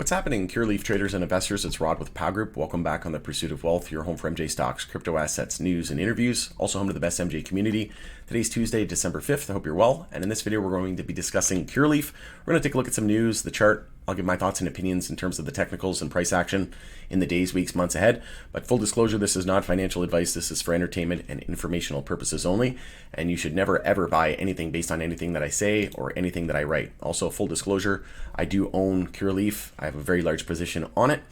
What's happening, Curaleaf traders and investors? It's Rod with POW Group. Welcome back on The Pursuit of Wealth, your home for MJ stocks, crypto assets, news, and interviews. Also home to the best MJ community. Today's Tuesday, December 5th. I hope you're well. And in this video, we're going to be discussing Curaleaf. We're going to take a look at some news, the chart. I'll give my thoughts and opinions in terms of the technicals and price action in the days, weeks, months ahead. But full disclosure, this is not financial advice. This is for entertainment and informational purposes only. And you should never, ever buy anything based on anything that I say or anything that I write. Also, full disclosure, I do own Curaleaf. I have a very large position on it.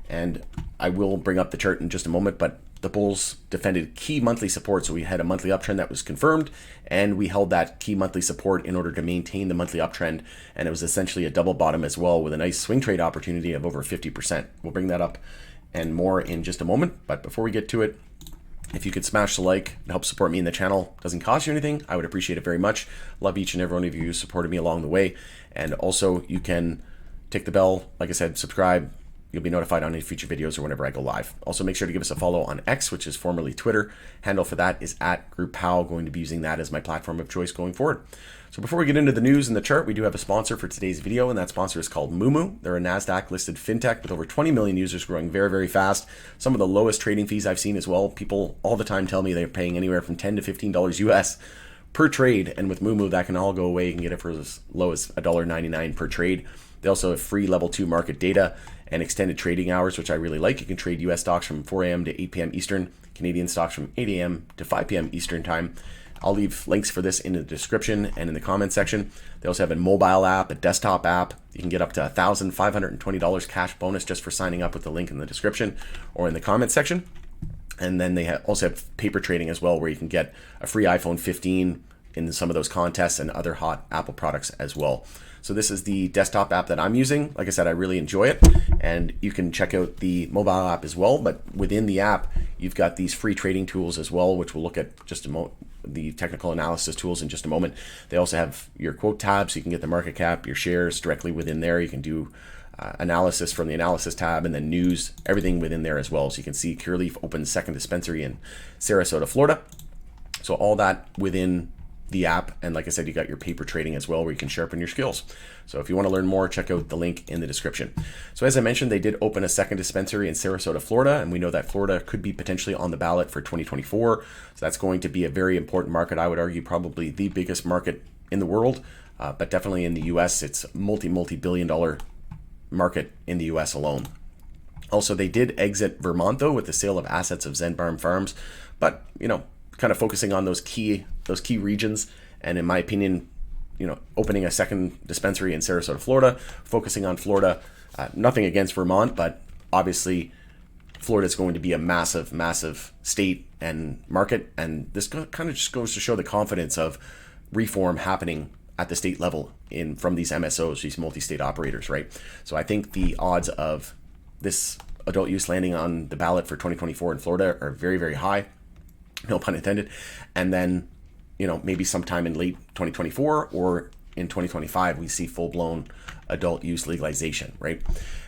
And I will bring up the chart in just a moment, but the bulls defended key monthly support. So we had a monthly uptrend that was confirmed, and we held that key monthly support in order to maintain the monthly uptrend. And it was essentially a double bottom as well, with a nice swing trade opportunity of over 50%. We'll bring that up and more in just a moment. But before we get to it, if you could smash the like and help support me in the channel, doesn't cost you anything, I would appreciate it very much. Love each and every one of you who supported me along the way. And also you can tick the bell, like I said, subscribe. You'll be notified on any future videos or whenever I go live. Also, make sure to give us a follow on X, which is formerly Twitter. Handle for that is @GroupPOW. Going to be using that as my platform of choice going forward. So before we get into the news and the chart, we do have a sponsor for today's video, and that sponsor is called Moomoo. They're a NASDAQ-listed fintech with over 20 million users, growing very, very fast. Some of the lowest trading fees I've seen as well. People all the time tell me they're paying anywhere from $10 to $15 US per trade, and with Moomoo, that can all go away. You can get it for as low as $1.99 per trade. They also have free level 2 market data and extended trading hours, which I really like. You can trade US stocks from 4 a.m. to 8 p.m. Eastern, Canadian stocks from 8 a.m. to 5 p.m. Eastern time. I'll leave links for this in the description and in the comment section. They also have a mobile app, a desktop app. You can get up to $1,520 cash bonus just for signing up with the link in the description or in the comment section. And then they also have paper trading as well, where you can get a free iPhone 15 in some of those contests and other hot Apple products as well. So this is the desktop app that I'm using. Like I said, I really enjoy it, and you can check out the mobile app as well. But within the app, you've got these free trading tools as well, which we'll look at just the technical analysis tools in just a moment. They also have your quote tab, so you can get the market cap, your shares directly within there. You can do analysis from the analysis tab, and then news, everything within there as well. So you can see Curaleaf opened second dispensary in Sarasota, Florida. So all that within the app. And like I said, you got your paper trading as well, where you can sharpen your skills. So if you want to learn more, check out the link in the description. So as I mentioned, they did open a second dispensary in Sarasota, Florida, and we know that Florida could be potentially on the ballot for 2024. So that's going to be a very important market. I would argue probably the biggest market in the world, but definitely in the US, it's multi-billion dollar market in the US alone. Also, they did exit Vermont though with the sale of assets of Zen Farms, but kind of focusing on those key regions. And in my opinion, opening a second dispensary in Sarasota, Florida, focusing on Florida. Nothing against Vermont, but obviously Florida is going to be a massive, massive state and market. And this kind of just goes to show the confidence of reform happening at the state level from these MSOs, these multi-state operators, right? So I think the odds of this adult use landing on the ballot for 2024 in Florida are very, very high. No pun intended. And then, maybe sometime in late 2024 or in 2025, we see full-blown adult use legalization, right?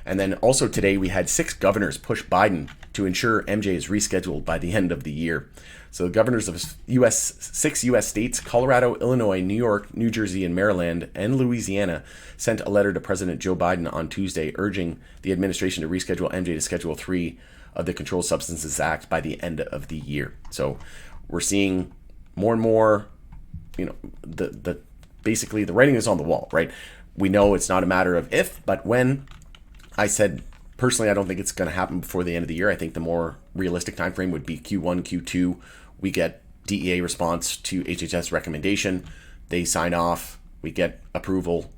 And then also today, we had 6 governors push Biden to ensure MJ is rescheduled by the end of the year. So the governors of 6 U.S. states, Colorado, Illinois, New York, New Jersey, and Maryland, and Louisiana, sent a letter to President Joe Biden on Tuesday urging the administration to reschedule MJ to Schedule 3 of the Controlled Substances Act by the end of the year. So we're seeing more and more, basically the writing is on the wall, right? We know it's not a matter of if, but when. I said, personally, I don't think it's going to happen before the end of the year. I think the more realistic time frame would be Q1, Q2. We get DEA response to HHS recommendation. They sign off. We get approval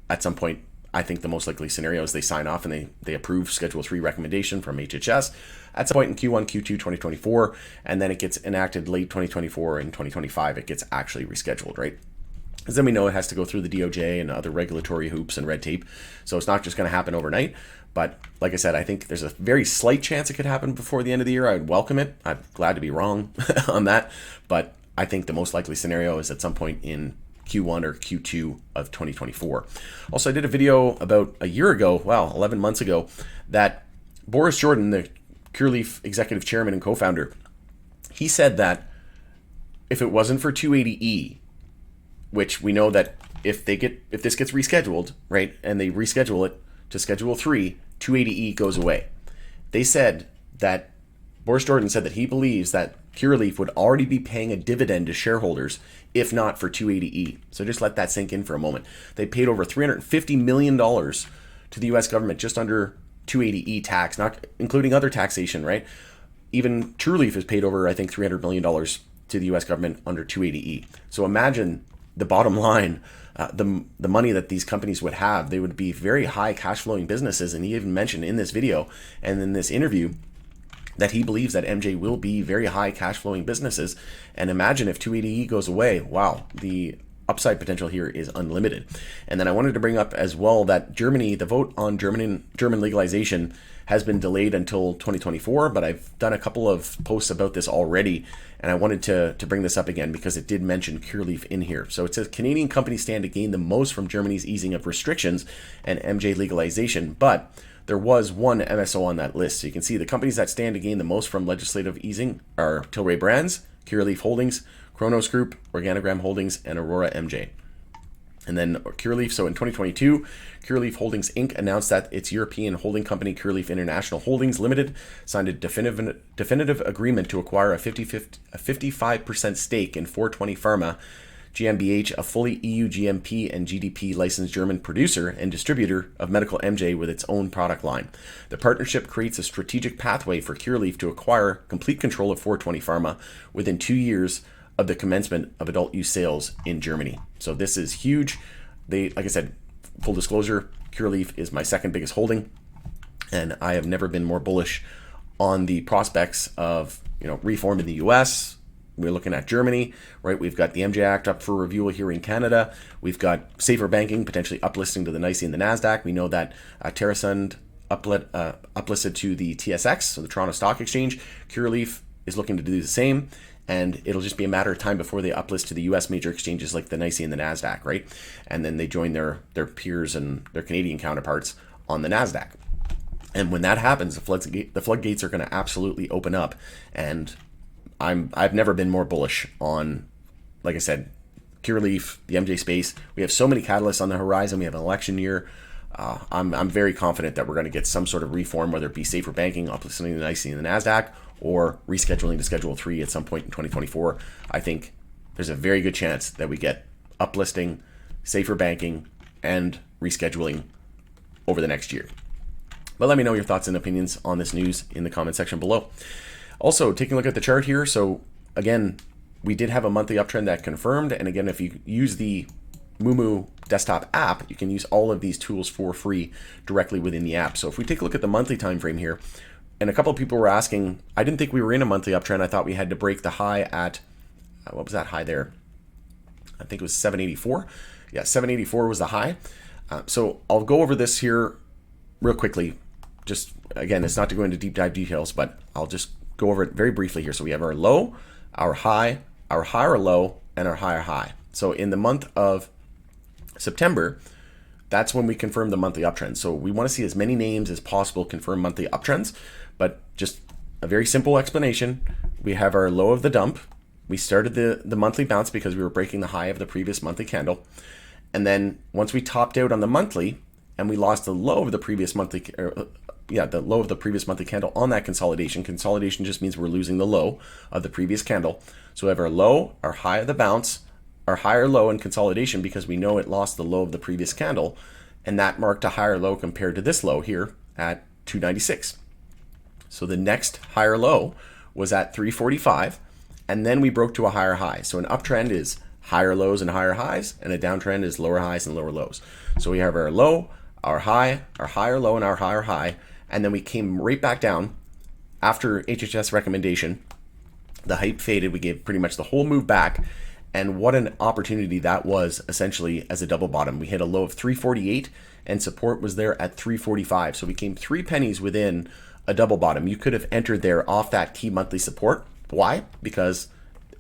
at some point. I think the most likely scenario is they sign off and they approve Schedule 3 recommendation from HHS at some point in Q1, Q2, 2024, and then it gets enacted late 2024 and 2025. It gets actually rescheduled, right? Because then we know it has to go through the DOJ and other regulatory hoops and red tape. So it's not just going to happen overnight. But like I said, I think there's a very slight chance it could happen before the end of the year. I'd welcome it. I'm glad to be wrong on that. But I think the most likely scenario is at some point in Q1 or Q2 of 2024. Also, I did a video about a year ago, 11 months ago, that Boris Jordan, the Curaleaf executive chairman and co-founder, he said that if it wasn't for 280E, which we know that if this gets rescheduled, right, and they reschedule it to Schedule 3, 280E goes away. They said that Boris Jordan said that he believes that Curaleaf would already be paying a dividend to shareholders if not for 280E. So just let that sink in for a moment. They paid over $350 million to the US government just under 280E tax, not including other taxation, right? Even Curaleaf has paid over, I think, $300 million to the US government under 280E. So imagine the bottom line, the money that these companies would have. They would be very high cash flowing businesses. And he even mentioned in this video and in this interview that he believes that MJ will be very high cash flowing businesses. And imagine if 280E goes away. Wow, the upside potential here is unlimited. And then I wanted to bring up as well that Germany, the vote on German legalization has been delayed until 2024, but I've done a couple of posts about this already, and I wanted to bring this up again because it did mention Curaleaf in here. So it says Canadian companies stand to gain the most from Germany's easing of restrictions and MJ legalization, but there was one MSO on that list. So you can see the companies that stand to gain the most from legislative easing are Tilray Brands, Curaleaf Holdings, Kronos Group, Organogram Holdings, and Aurora MJ. And then Curaleaf, so in 2022, Curaleaf Holdings Inc. announced that its European holding company, Curaleaf International Holdings Limited, signed a definitive agreement to acquire a 55% stake in 420 Pharma GmbH, a fully EU GMP and GDP licensed German producer and distributor of medical MJ with its own product line. The partnership creates a strategic pathway for Curaleaf to acquire complete control of 420 Pharma within 2 years of the commencement of adult use sales in Germany. So this is huge. Like I said, full disclosure, Curaleaf is my second biggest holding, and I have never been more bullish on the prospects of reform in the US. We're looking at Germany, right? We've got the MJ Act up for review here in Canada. We've got safer banking potentially uplisting to the NYSE and the NASDAQ. We know that TerraSund uplisted to the TSX, so the Toronto Stock Exchange. Curaleaf is looking to do the same, and it'll just be a matter of time before they uplist to the US major exchanges like the NYSE and the NASDAQ, right? And then they join their peers and their Canadian counterparts on the NASDAQ. And when that happens, the floodgates are going to absolutely open up. And I've never been more bullish on, like I said, Curaleaf, the MJ space. We have so many catalysts on the horizon. We have an election year. I'm very confident that we're going to get some sort of reform, whether it be safer banking, uplisting to the NYSE and the NASDAQ, or rescheduling to Schedule 3 at some point in 2024. I think there's a very good chance that we get uplisting, safer banking, and rescheduling over the next year. But let me know your thoughts and opinions on this news in the comment section below. Also, taking a look at the chart here. So again, we did have a monthly uptrend that confirmed. And again, if you use the Moomoo desktop app, you can use all of these tools for free directly within the app. So if we take a look at the monthly time frame here, and a couple of people were asking, I didn't think we were in a monthly uptrend. I thought we had to break the high at, what was that high there? I think it was 784. Yeah, 784 was the high. So I'll go over this here real quickly. Just, again, it's not to go into deep dive details, but I'll just go over it very briefly here. So we have our low, our higher low, and our higher high. So in the month of September, that's when we confirm the monthly uptrend. So we want to see as many names as possible confirm monthly uptrends, but just a very simple explanation. We have our low of the dump. We started the monthly bounce because we were breaking the high of the previous monthly candle. And then once we topped out on the monthly and we lost the low of the previous monthly, the low of the previous monthly candle on that consolidation. Consolidation just means we're losing the low of the previous candle. So we have our low, our high of the bounce, our higher low in consolidation because we know it lost the low of the previous candle, and that marked a higher low compared to this low here at 296. So the next higher low was at 345, and then we broke to a higher high. So an uptrend is higher lows and higher highs, and a downtrend is lower highs and lower lows. So we have our low, our high, our higher low, and our higher high, and then we came right back down after HHS recommendation. The hype faded. We gave pretty much the whole move back. And what an opportunity that was, essentially, as a double bottom. We hit a low of 348 and support was there at 345. So we came 3 pennies within a double bottom. You could have entered there off that key monthly support. Why? Because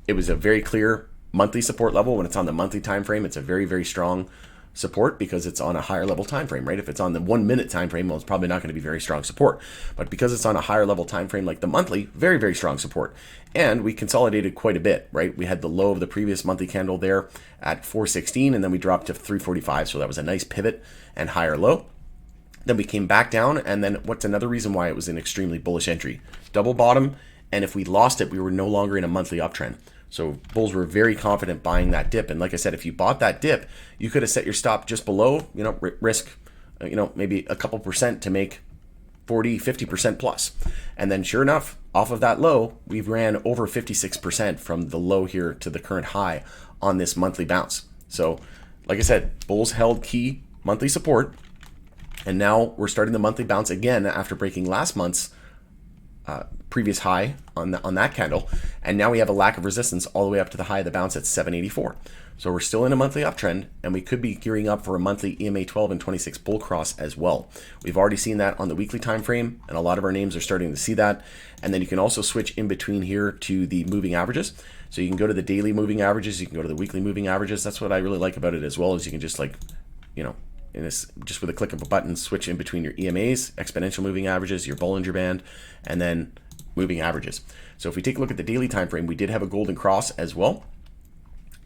it was a very clear monthly support level. When it's on the monthly time frame, it's a very, very strong support because it's on a higher level time frame, right? If it's on the 1 minute time frame, well, it's probably not going to be very strong support. But because it's on a higher level time frame like the monthly, very, very strong support. And we consolidated quite a bit, right? We had the low of the previous monthly candle there at 416, and then we dropped to 345. So that was a nice pivot and higher low. Then we came back down, and then what's another reason why it was an extremely bullish entry? Double bottom, and if we lost it, we were no longer in a monthly uptrend. So bulls were very confident buying that dip. And like I said, if you bought that dip, you could have set your stop just below, risk, maybe a couple percent to make 40, 50% plus. And then sure enough, off of that low, we ran over 56% from the low here to the current high on this monthly bounce. So like I said, bulls held key monthly support. And now we're starting the monthly bounce again after breaking last month's previous high on that candle. And now we have a lack of resistance all the way up to the high of the bounce at 784. So we're still in a monthly uptrend, and we could be gearing up for a monthly EMA 12 and 26 bull cross as well. We've already seen that on the weekly time frame, and a lot of our names are starting to see that. And then you can also switch in between here to the moving averages. So you can go to the daily moving averages, you can go to the weekly moving averages. That's what I really like about it, as well as you can just just with a click of a button, switch in between your EMAs, exponential moving averages, your Bollinger Band, and then moving averages. So if we take a look at the daily time frame, we did have a golden cross as well.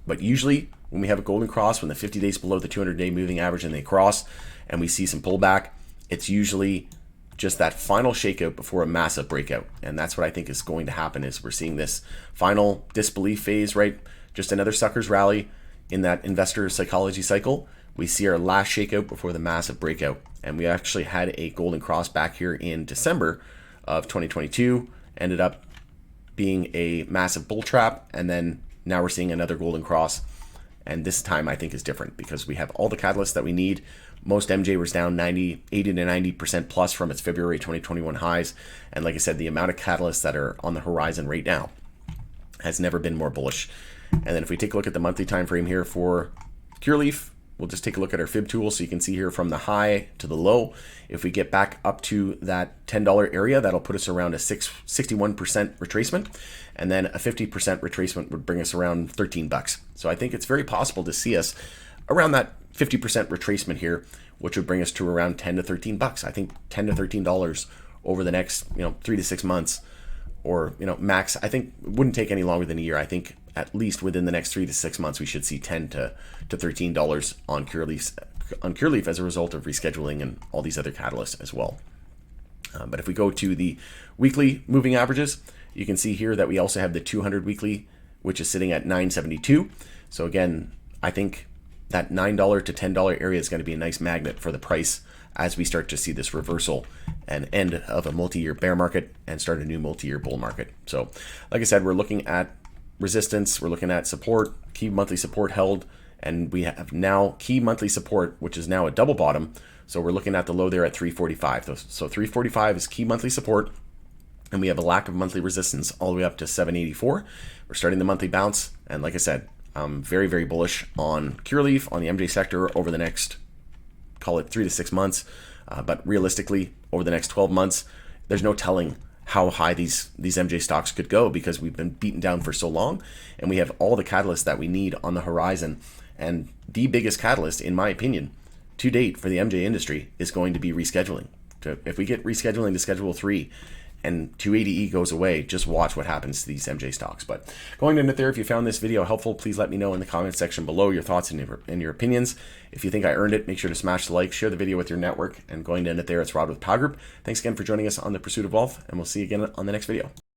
But usually when we have a golden cross, when the 50 days below the 200-day moving average and they cross and we see some pullback, it's usually just that final shakeout before a massive breakout. And that's what I think is going to happen, is we're seeing this final disbelief phase, right? Just another sucker's rally in that investor psychology cycle. We see our last shakeout before the massive breakout. And we actually had a golden cross back here in December of 2022, ended up being a massive bull trap, and then now we're seeing another golden cross. And this time I think is different because we have all the catalysts that we need. Most MJ was down 80 to 90% plus from its February 2021 highs. And like I said, the amount of catalysts that are on the horizon right now has never been more bullish. And then if we take a look at the monthly time frame here for Curaleaf, we'll just take a look at our fib tool so you can see here from the high to the low. If we get back up to that $10 area, that'll put us around a 61% retracement. And then a 50% retracement would bring us around 13 bucks. So I think it's very possible to see us around that 50% retracement here, which would bring us to around 10 to 13 bucks. I think $10 to $13 over the next 3 to 6 months, or max. I think it wouldn't take any longer than a year. I think at least within the next 3 to 6 months, we should see $10 to $13 on Curaleaf as a result of rescheduling and all these other catalysts as well. But if we go to the weekly moving averages, you can see here that we also have the 200 weekly, which is sitting at 972. So again, I think that $9 to $10 area is going to be a nice magnet for the price as we start to see this reversal and end of a multi-year bear market and start a new multi-year bull market. So like I said, we're looking at resistance, we're looking at support, key monthly support held, and we have now key monthly support, which is now a double bottom. So we're looking at the low there at 345. So 345 is key monthly support, and we have a lack of monthly resistance all the way up to 784. We're starting the monthly bounce, and like I said, I'm very, very bullish on Curaleaf, on the MJ sector over the next, call it 3 to 6 months. But realistically, over the next 12 months, there's no telling how high these MJ stocks could go because we've been beaten down for so long, and we have all the catalysts that we need on the horizon. And the biggest catalyst, in my opinion, to date for the MJ industry is going to be rescheduling. If we get rescheduling to Schedule 3 and 280E goes away, just watch what happens to these MJ stocks. But going into there, if you found this video helpful, please let me know in the comment section below your thoughts and your opinions. If you think I earned it, make sure to smash the like, share the video with your network, and going to end it there, it's Rod with Power Group. Thanks again for joining us on the Pursuit of Wealth, and we'll see you again on the next video.